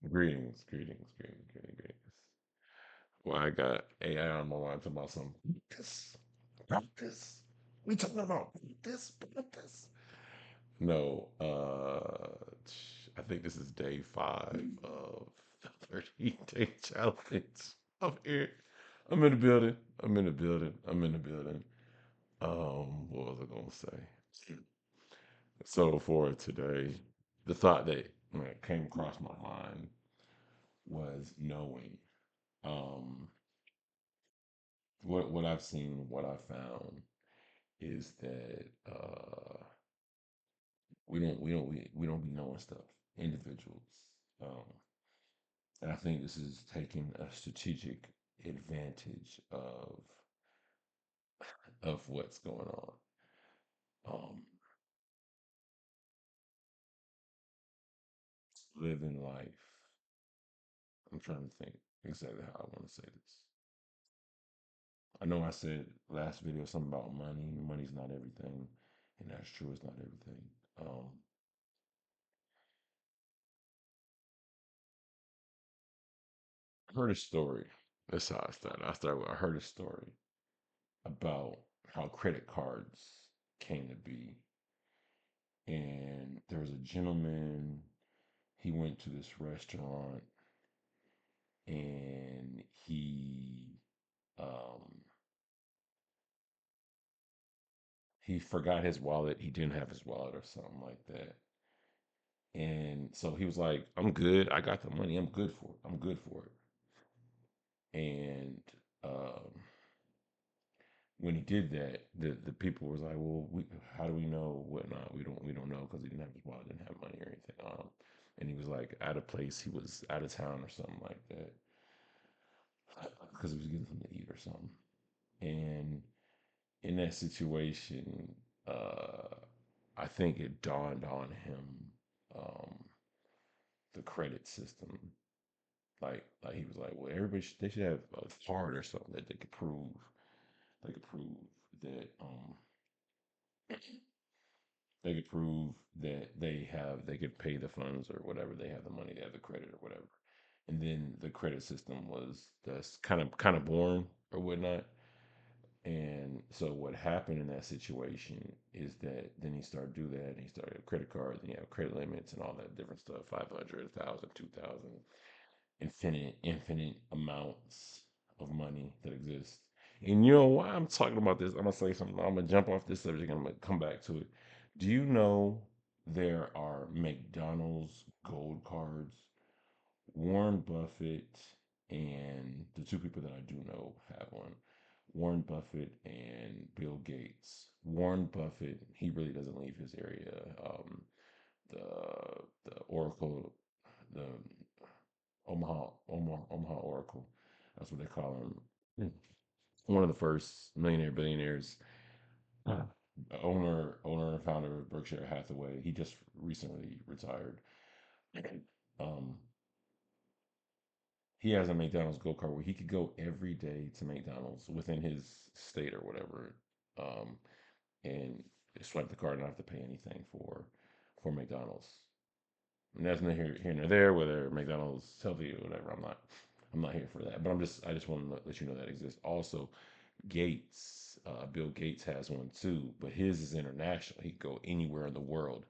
Greetings. Well, I got AI on my line talking about some practice. We talking about practice. No, I think this is day 5 of the 30-day challenge. I'm here. I'm in the building. I'm in the building. What was I gonna say? So for today, the thought that came across my mind was knowing. Um, what I've seen, what I found is that we don't be knowing stuff, individuals, um, and I think this is taking a strategic advantage of what's going on. Um, Living life. I'm trying to think exactly how I want to say this. I know I said last video something about money. Money's not everything, and that's true. It's not everything. Um, I heard a story. That's how I started. I heard a story about how credit cards came to be. And there was a gentleman, he went to this restaurant and um he forgot his wallet. He didn't have his wallet or something like that. And so he was like, I'm good. I got the money. I'm good for it. I'm good for it. And um when he did that, the people was like, "Well, how do we know whatnot? We don't know because he didn't have his wallet, didn't have money or anything on him." And he was like out of place. He was out of town or something like that because he was getting something to eat or something. And in that situation, uh, I think it dawned on him um, the credit system. Like he was like, "Well, everybody they should have a card or something that they could prove. They could prove that." They could prove that they could pay the funds or whatever, they have the money, they have the credit or whatever. And then the credit system was that's kind of born or whatnot. And so what happened in that situation is that then he started to do that and he started a credit card, then you have credit limits and all that different stuff, 500, 1,000, 2,000, infinite amounts of money that exist. And you know why I'm talking about this? I'm gonna say something. I'm gonna jump off this subject. I'm gonna come back to it. Do you know there are McDonald's gold cards? Warren Buffett and the two people that I do know have one. Warren Buffett and Bill Gates. Warren Buffett, he really doesn't leave his area. The Oracle, the Omaha Oracle. That's what they call him. One of the first millionaire billionaires, uh, owner and founder of Berkshire Hathaway. He just recently retired. Um, he has a McDonald's go kart where he could go every day to McDonald's within his state or whatever, um, and swipe the card and not have to pay anything for McDonald's. And that's not here nor there whether McDonald's healthy or whatever. I'm not here for that. But I just want to let you know that exists. Also, Gates, Bill Gates has one too, but his is international. He can go anywhere in the world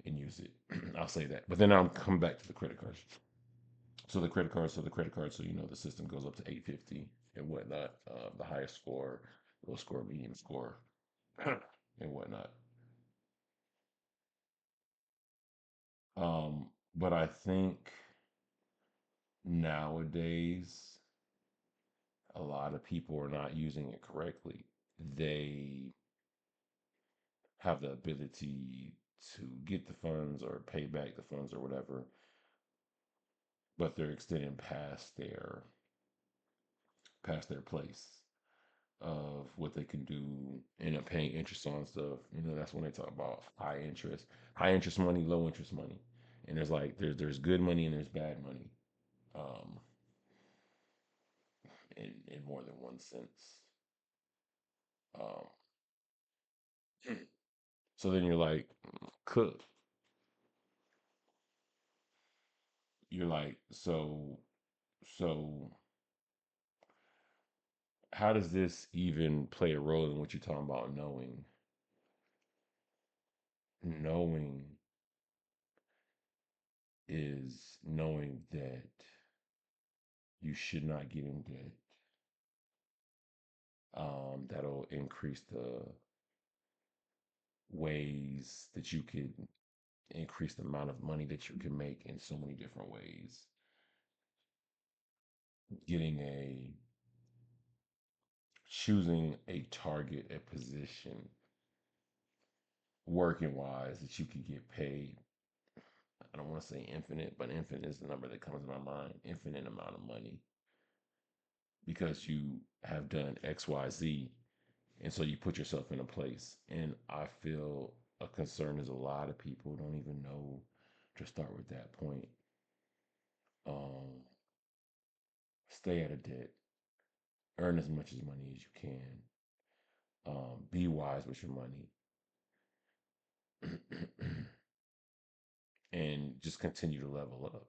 and use it. I'll say that. But then I'll come back to the credit cards. So the system goes up to 850 and whatnot. The highest score, low score, medium score, and whatnot. But I think nowadays a lot of people are not using it correctly. They have the ability to get the funds or pay back the funds or whatever, but they're extending past their place of what they can do, end up paying interest on stuff. That's when they talk about high interest money, low interest money. And there's good money and there's bad money, um, in more than one sense. Um, so then you're like, cook. you're like, so how does this even play a role in what you're talking about knowing is knowing that you should not get in debt. That'll increase the ways that you could increase the amount of money that you can make in so many different ways. Getting a choosing a target, a position, working wise that you can get paid. I don't want to say infinite, but infinite is the number that comes to my mind. Infinite amount of money because you have done X, Y, Z, and so you put yourself in a place. And I feel a concern is a lot of people don't even know to start with that point. Um, Stay out of debt, earn as much as money as you can, be wise with your money, and just continue to level up.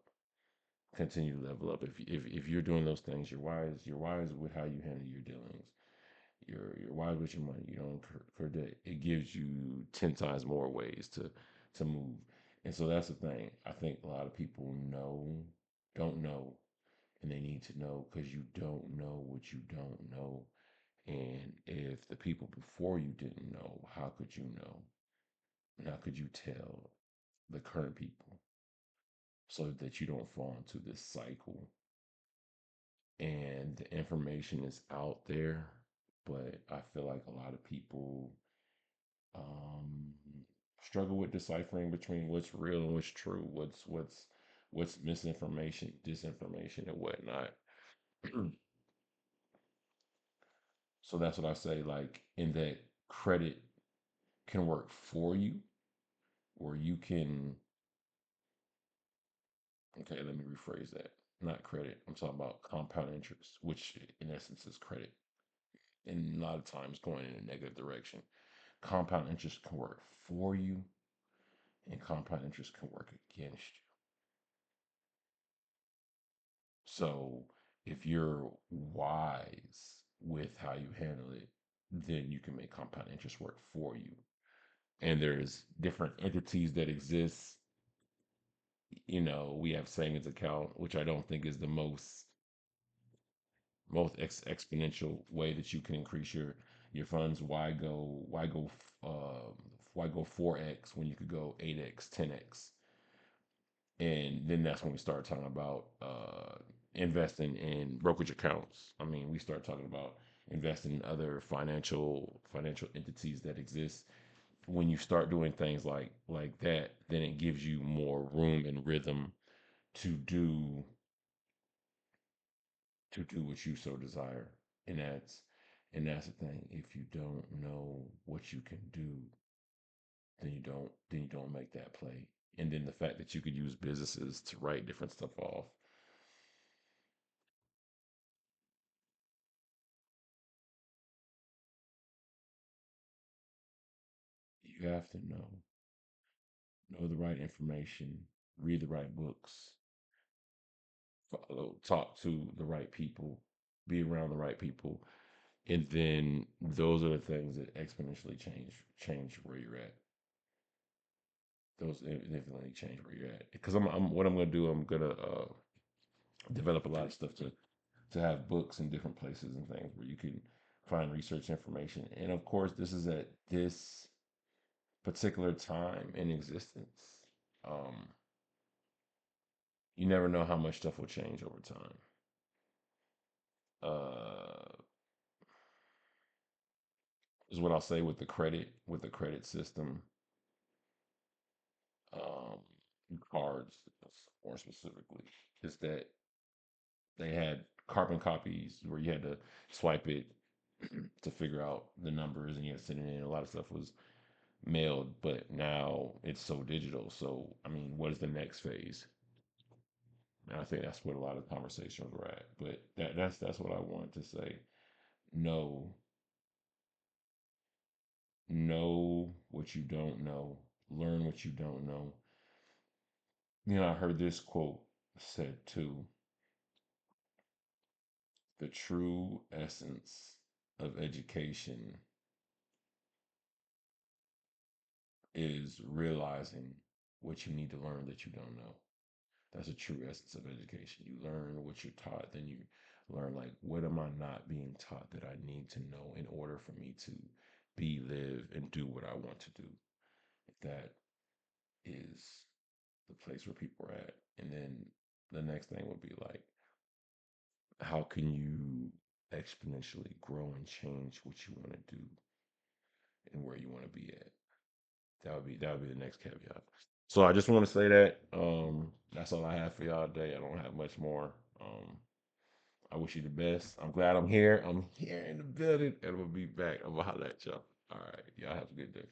Continue to level up. If you're doing those things, you're wise. You're wise with how you handle your dealings. You're wise with your money. You don't incur debt. It gives you 10 times more ways to move. And so that's the thing. I think a lot of people don't know, and they need to know because you don't know what you don't know. And if the people before you didn't know, how could you know? And how could you tell the current people so that you don't fall into this cycle? And the information is out there, but I feel like a lot of people um, struggle with deciphering between what's real and what's true, what's misinformation, disinformation, and whatnot. So that's what I say. Like in that credit can work for you, or you can. Okay, let me rephrase that. Not credit. I'm talking about compound interest, which in essence is credit, and a lot of times going in a negative direction. Compound interest can work for you, and compound interest can work against you. So if you're wise with how you handle it, then you can make compound interest work for you. And there's different entities that exist. We have savings account, which I don't think is the most exponential way that you can increase your funds. Why go 4x when you could go 8x, 10x? And then that's when we start talking about investing in brokerage accounts. I mean, we start talking about investing in other financial entities that exist. When you start doing things like that, then it gives you more room and rhythm to do what you so desire. And that's the thing. If you don't know what you can do, then you don't make that play. And then the fact that you could use businesses to write different stuff off. You have to know the right information, read the right books, follow, talk to the right people, be around the right people, and then those are the things that exponentially change where you're at. Those definitely change where you're at. Because I'm what I'm gonna do. I'm gonna develop a lot of stuff to have books in different places and things where you can find research information. And of course, this is at this particular time in existence. Um, you never know how much stuff will change over time. Uh, is what I'll say with the credit system, um, cards more specifically, is that they had carbon copies where you had to swipe it to figure out the numbers and you had to send it in. A lot of stuff was mailed, but now it's so digital. So, I mean, what is the next phase? And I think that's what a lot of conversations were at. But that's what I wanted to say. Know know what you don't know. Learn what you don't know. I heard this quote. said too, the true essence of education is realizing what you need to learn that you don't know. That's a true essence of education. You learn what you're taught, then you learn like what am I not being taught that I need to know in order for me to be, live, and do what I want to do. That is the place where people are at. And then the next thing would be like, how can you exponentially grow and change what you want to do and where you want to be at? That would be the next caveat. So I just want to say that that's all I have for y'all today. I don't have much more. Um, I wish you the best. I'm glad I'm here. I'm here in the building, and we'll be back. I'm gonna holler at y'all. All right, y'all have a good day.